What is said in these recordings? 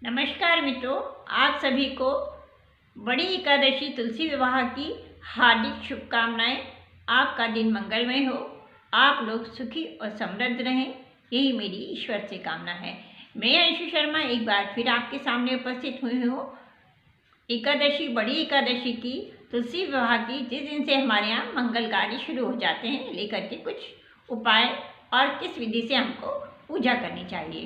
नमस्कार मित्रों, आप सभी को बड़ी एकादशी तुलसी विवाह की हार्दिक शुभकामनाएं। आपका दिन मंगलमय हो, आप लोग सुखी और समृद्ध रहें, यही मेरी ईश्वर से कामना है। मैं अंशु शर्मा एक बार फिर आपके सामने उपस्थित हुई हूँ एकादशी, बड़ी एकादशी की तुलसी विवाह की, जिस दिन से हमारे यहाँ मंगल कार्य शुरू हो जाते हैं, लेकर के कुछ उपाय और किस विधि से हमको पूजा करनी चाहिए।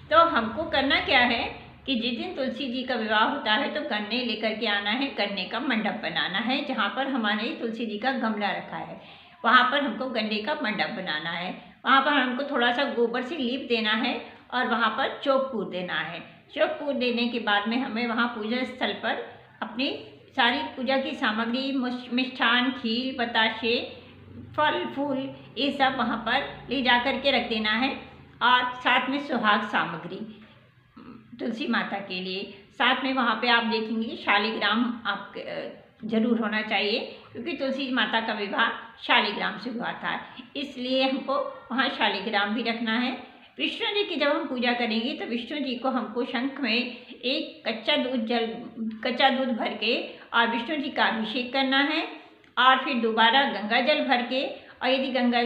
तो हमको करना क्या है कि जिस दिन तुलसी जी का विवाह होता है तो गन्ने लेकर के आना है, गन्ने का मंडप बनाना है। जहाँ पर हमारे तुलसी जी का गमला रखा है वहाँ पर हमको गन्ने का मंडप बनाना है। वहाँ पर हमको थोड़ा सा गोबर से लीप देना है और वहाँ पर चौक पूर देना है। चौक पूर देने के बाद में हमें वहाँ पूजा स्थल पर अपनी सारी पूजा की सामग्री, मिष्ठान, खीर, बताशे, फल फूल, ये सब वहाँ पर ले जा कर के रख देना है। और साथ में सुहाग सामग्री तुलसी माता के लिए, साथ में वहाँ पे आप देखेंगे शालिग्राम आप जरूर होना चाहिए, क्योंकि तुलसी माता का विवाह शालिग्राम से हुआ था, इसलिए हमको वहाँ शालिग्राम भी रखना है। विष्णु जी की जब हम पूजा करेंगे तो विष्णु जी को हमको शंख में एक कच्चा दूध भर के और विष्णु जी का अभिषेक करना है। और फिर दोबारा गंगा जल भर के, और यदि गंगा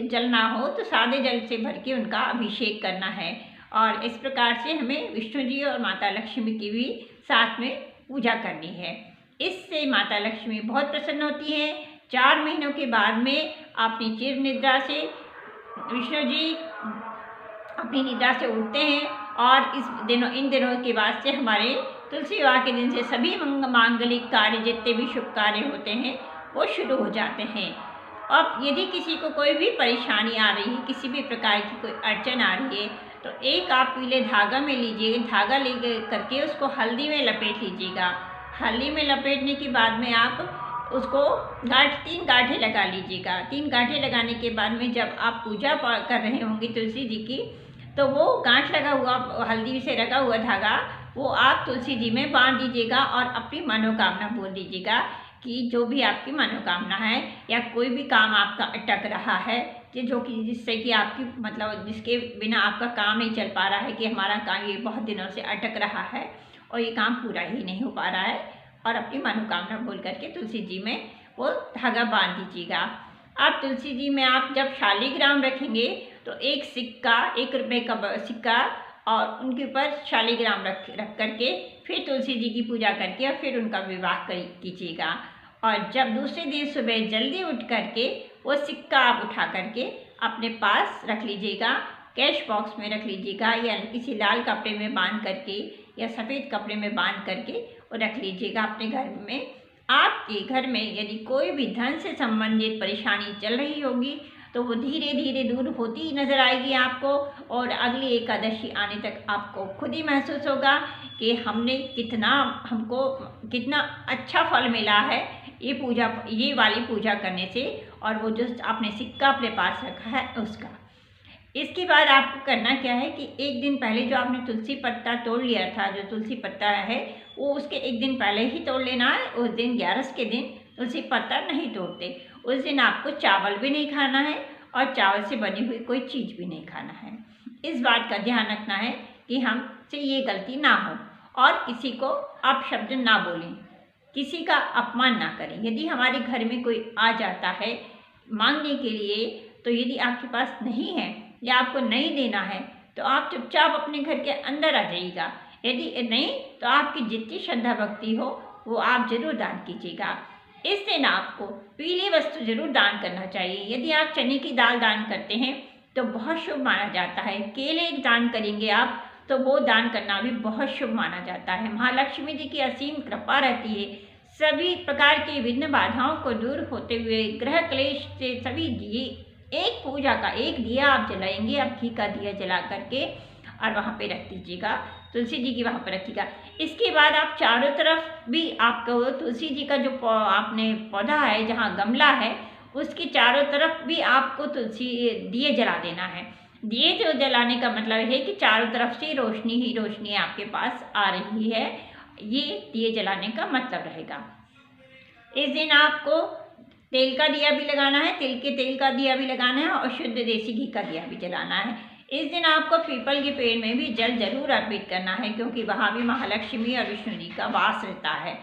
जल ना हो तो सादे जल से भर के उनका अभिषेक करना है। और इस प्रकार से हमें विष्णु जी और माता लक्ष्मी की भी साथ में पूजा करनी है। इससे माता लक्ष्मी बहुत प्रसन्न होती हैं। 4 महीनों के बाद में अपनी चिर निद्रा से विष्णु जी अपनी निद्रा से उठते हैं और इन दिनों के बाद से हमारे तुलसी विवाह के दिन से सभी मांगलिक कार्य, जितने भी शुभ कार्य होते हैं, वो शुरू हो जाते हैं। अब यदि किसी को कोई भी परेशानी आ रही है, किसी भी प्रकार की कोई अड़चन आ रही है, तो एक आप पीले धागा में लीजिएगा, धागा ले करके उसको हल्दी में लपेट लीजिएगा। हल्दी में लपेटने के बाद में आप उसको 3 गांठें लगा लीजिएगा। 3 गांठें लगाने के बाद में जब आप पूजा कर रहे होंगे तुलसी जी की, तो वो गांठ लगा हुआ, हल्दी से लगा हुआ धागा, वो आप तुलसी जी में बांध दीजिएगा और अपनी मनोकामना बोल दीजिएगा कि जो भी आपकी मनोकामना है या कोई भी काम आपका अटक रहा है, जिससे कि आपकी मतलब जिसके बिना आपका काम नहीं चल पा रहा है, कि हमारा काम ये बहुत दिनों से अटक रहा है और ये काम पूरा ही नहीं हो पा रहा है, और अपनी मनोकामना बोल करके तुलसी जी में वो धागा बांध दीजिएगा। आप तुलसी जी में आप जब शालिग्राम रखेंगे तो एक सिक्का, 1 रुपये का सिक्का, और उनके ऊपर शालिग्राम रख करके फिर तुलसी जी की पूजा करके और फिर उनका विवाह कीजिएगा। और जब दूसरे दिन सुबह जल्दी उठ करके वो सिक्का आप उठा करके अपने पास रख लीजिएगा, कैश बॉक्स में रख लीजिएगा, या किसी लाल कपड़े में बांध करके या सफ़ेद कपड़े में बांध करके वो रख लीजिएगा अपने घर में। आपके घर में यदि कोई भी धन से संबंधित परेशानी चल रही होगी तो वो धीरे धीरे दूर होती ही नज़र आएगी आपको, और अगली एकादशी आने तक आपको खुद ही महसूस होगा कि हमको कितना अच्छा फल मिला है ये वाली पूजा करने से, और वो जो आपने सिक्का अपने पास रखा है उसका। इसके बाद आपको करना क्या है कि एक दिन पहले जो आपने तुलसी पत्ता तोड़ लिया था, जो तुलसी पत्ता है वो उसके एक दिन पहले ही तोड़ लेना है। उस दिन 11 के दिन तुलसी पत्ता नहीं तोड़ते। उस दिन आपको चावल भी नहीं खाना है और चावल से बनी हुई कोई चीज़ भी नहीं खाना है। इस बात का ध्यान रखना है कि हमसे ये गलती ना हो, और किसी को आप शब्द ना बोलें, किसी का अपमान ना करें। यदि हमारे घर में कोई आ जाता है मांगने के लिए, तो यदि आपके पास नहीं है या आपको नहीं देना है तो आप चुपचाप अपने घर के अंदर आ जाइएगा। यदि नहीं तो आपकी जितनी श्रद्धा भक्ति हो वो आप जरूर दान कीजिएगा। इस दिन आपको पीली वस्तु जरूर दान करना चाहिए। यदि आप चने की दाल दान करते हैं तो बहुत शुभ माना जाता है। केले दान करेंगे आप तो वो दान करना भी बहुत शुभ माना जाता है। महालक्ष्मी जी की असीम कृपा रहती है। सभी प्रकार की विघ्न बाधाओं को दूर होते हुए, ग्रह क्लेश से सभी दिए, एक पूजा का एक दिया आप जलाएंगे, आप घी का दिया जला करके और वहाँ पे रख दीजिएगा, तुलसी जी की वहाँ पर रखिएगा। इसके बाद आप चारों तरफ भी आपको तुलसी जी का जो आपने पौधा है, जहाँ गमला है, उसके चारों तरफ भी आपको तुलसी दिए जला देना है। दिए जो जलाने का मतलब है कि चारों तरफ से रोशनी ही रोशनी आपके पास आ रही है, ये दिए जलाने का मतलब रहेगा। इस दिन आपको तेल का दिया भी लगाना है, तिल के तेल का दिया भी लगाना है और शुद्ध देसी घी का दिया भी जलाना है। इस दिन आपको पीपल के पेड़ में भी जल जरूर अर्पित करना है, क्योंकि वहाँ भी महालक्ष्मी और विष्णु जी का वास रहता है।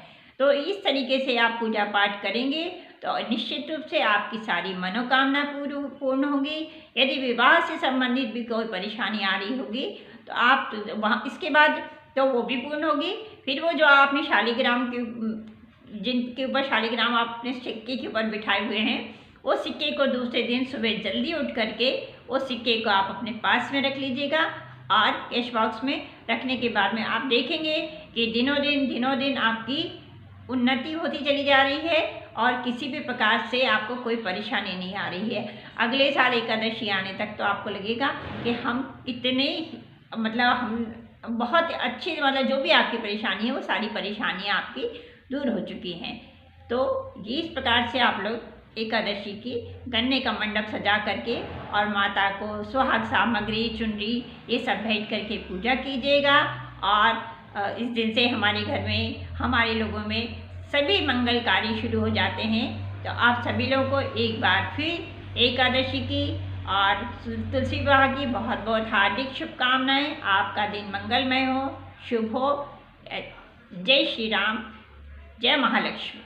तो इस तरीके से आप पूजा पाठ करेंगे तो निश्चित रूप से आपकी सारी मनोकामना पूर्ण होगी। यदि विवाह से संबंधित भी कोई परेशानी आ रही होगी तो आप वहाँ इसके बाद तो वो भी पूर्ण होगी। फिर वो जो आपने शालिग्राम के जिनके ऊपर शालिग्राम आपने सिक्के के ऊपर बिठाए हुए हैं, वो सिक्के को दूसरे दिन सुबह जल्दी उठ करके वो सिक्के को आप अपने पास में रख लीजिएगा और कैश बॉक्स में रखने के बाद में आप देखेंगे कि दिनों दिन आपकी उन्नति होती चली जा रही है और किसी भी प्रकार से आपको कोई परेशानी नहीं आ रही है। अगले साल एकादशी आने तक तो आपको लगेगा कि हम इतने मतलब हम बहुत अच्छी मतलब जो भी आपकी परेशानी है वो सारी परेशानियाँ आपकी दूर हो चुकी हैं। तो इस प्रकार से आप लोग एकादशी की गन्ने का मंडप सजा करके और माता को सुहाग सामग्री चुनरी ये सब भेंट करके पूजा कीजिएगा। और इस दिन से हमारे घर में हमारे लोगों में सभी मंगल कार्य शुरू हो जाते हैं। तो आप सभी लोगों को एक बार फिर एकादशी की और तुलसी विवाह की बहुत बहुत हार्दिक शुभकामनाएं। आपका दिन मंगलमय हो, शुभ हो। जय श्री राम, जय महालक्ष्मी।